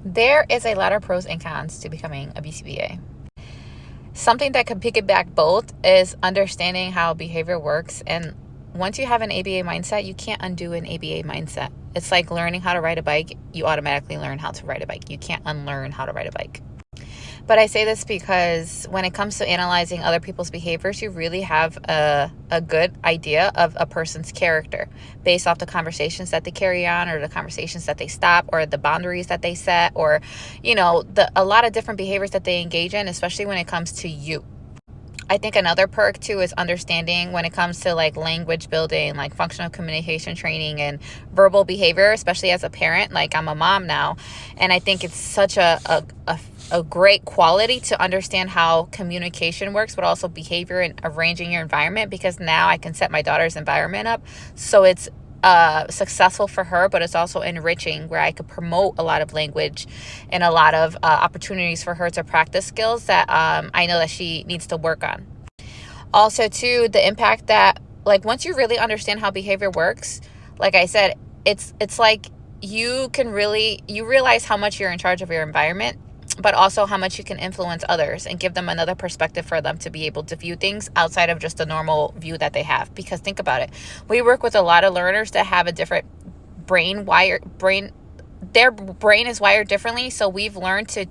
There is a lot of pros and cons to becoming a BCBA. Something that can piggyback both is understanding how behavior works. And once you have an ABA mindset, you can't undo an ABA mindset. It's like learning how to ride a bike. You automatically learn how to ride a bike. You can't unlearn how to ride a bike. But I say this because when it comes to analyzing other people's behaviors, you really have a good idea of a person's character based off the conversations that they carry on, or the conversations that they stop, or the boundaries that they set, or, a lot of different behaviors that they engage in, especially when it comes to you. I think another perk too is understanding when it comes to like language building, like functional communication training and verbal behavior, especially as a parent. Like, I'm a mom now, and I think it's such a great quality to understand how communication works, but also behavior and arranging your environment, because now I can set my daughter's environment up so it's successful for her, but it's also enriching, where I could promote a lot of language and a lot of opportunities for her to practice skills that I know that she needs to work on. Also, too, the impact that, like, once you really understand how behavior works, like I said, it's like you realize how much you're in charge of your environment, but also how much you can influence others and give them another perspective for them to be able to view things outside of just the normal view that they have. Because think about it. We work with a lot of learners that have a different their brain is wired differently. So we've learned to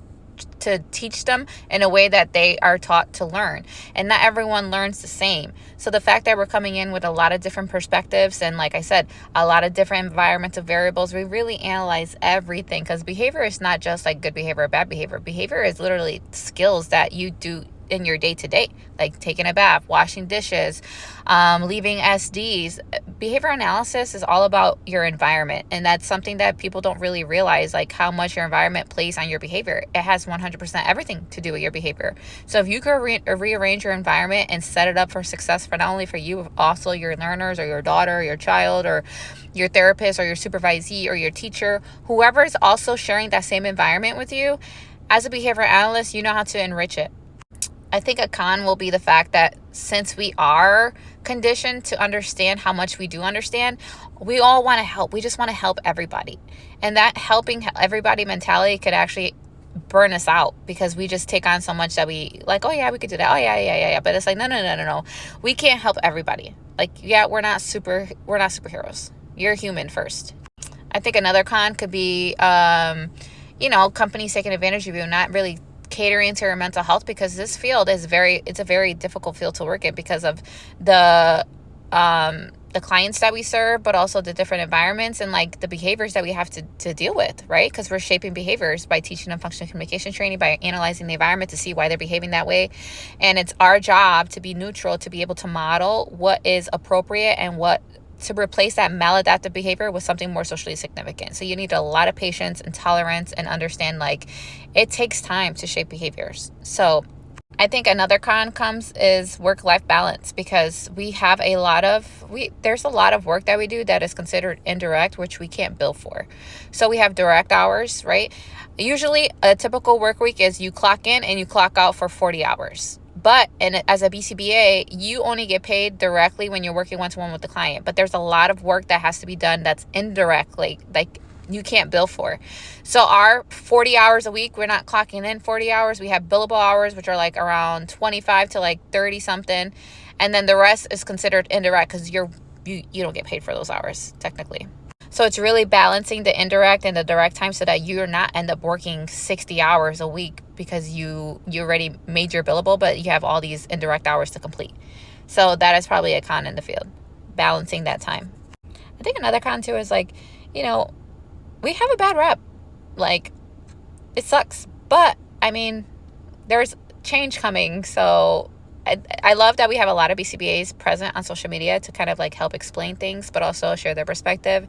teach them in a way that they are taught to learn. And not everyone learns the same. So the fact that we're coming in with a lot of different perspectives and, like I said, a lot of different environmental variables, we really analyze everything, because behavior is not just like good behavior or bad behavior. Behavior is literally skills that you do in your day-to-day, like taking a bath, washing dishes, leaving SDs. Behavior analysis is all about your environment, and that's something that people don't really realize, like how much your environment plays on your behavior. It has 100% everything to do with your behavior. So if you could rearrange your environment and set it up for success, for not only for you, but also your learners, or your daughter, or your child, or your therapist, or your supervisee, or your teacher, whoever is also sharing that same environment with you, as a behavior analyst, you know how to enrich it. I think a con will be the fact that since we are conditioned to understand how much we do understand, we all want to help. We just want to help everybody. And that helping everybody mentality could actually burn us out, because we just take on so much that we like, oh yeah, we could do that. Oh yeah. But it's like, no. We can't help everybody. Like, yeah, we're not superheroes. You're human first. I think another con could be, companies taking advantage of you, not really catering to your mental health, because this field is it's a very difficult field to work in because of the clients that we serve, but also the different environments and like the behaviors that we have to deal with, right? Because we're shaping behaviors by teaching them functional communication training, by analyzing the environment to see why they're behaving that way. And it's our job to be neutral, to be able to model what is appropriate and to replace that maladaptive behavior with something more socially significant. So you need a lot of patience and tolerance, and understand like it takes time to shape behaviors. So I think another con is work-life balance, because there's a lot of work that we do that is considered indirect, which we can't bill for. So we have direct hours, right? Usually a typical work week is you clock in and you clock out for 40 hours. But as a BCBA, you only get paid directly when you're working one-to-one with the client. But there's a lot of work that has to be done that's indirectly, like you can't bill for. So our 40 hours a week, we're not clocking in 40 hours. We have billable hours, which are like around 25 to like 30 something. And then the rest is considered indirect, because you don't get paid for those hours technically. So it's really balancing the indirect and the direct time, so that you're not end up working 60 hours a week because you already made your billable, but you have all these indirect hours to complete. So that is probably a con in the field, balancing that time. I think another con too is like, we have a bad rep. Like, it sucks. But I mean, there's change coming. So I love that we have a lot of BCBAs present on social media to kind of like help explain things, but also share their perspective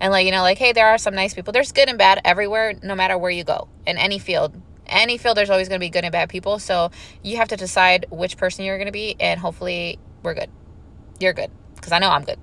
and hey, there are some nice people. There's good and bad everywhere, no matter where you go in any field. There's always going to be good and bad people. So you have to decide which person you're going to be, and hopefully we're good. You're good, because I know I'm good.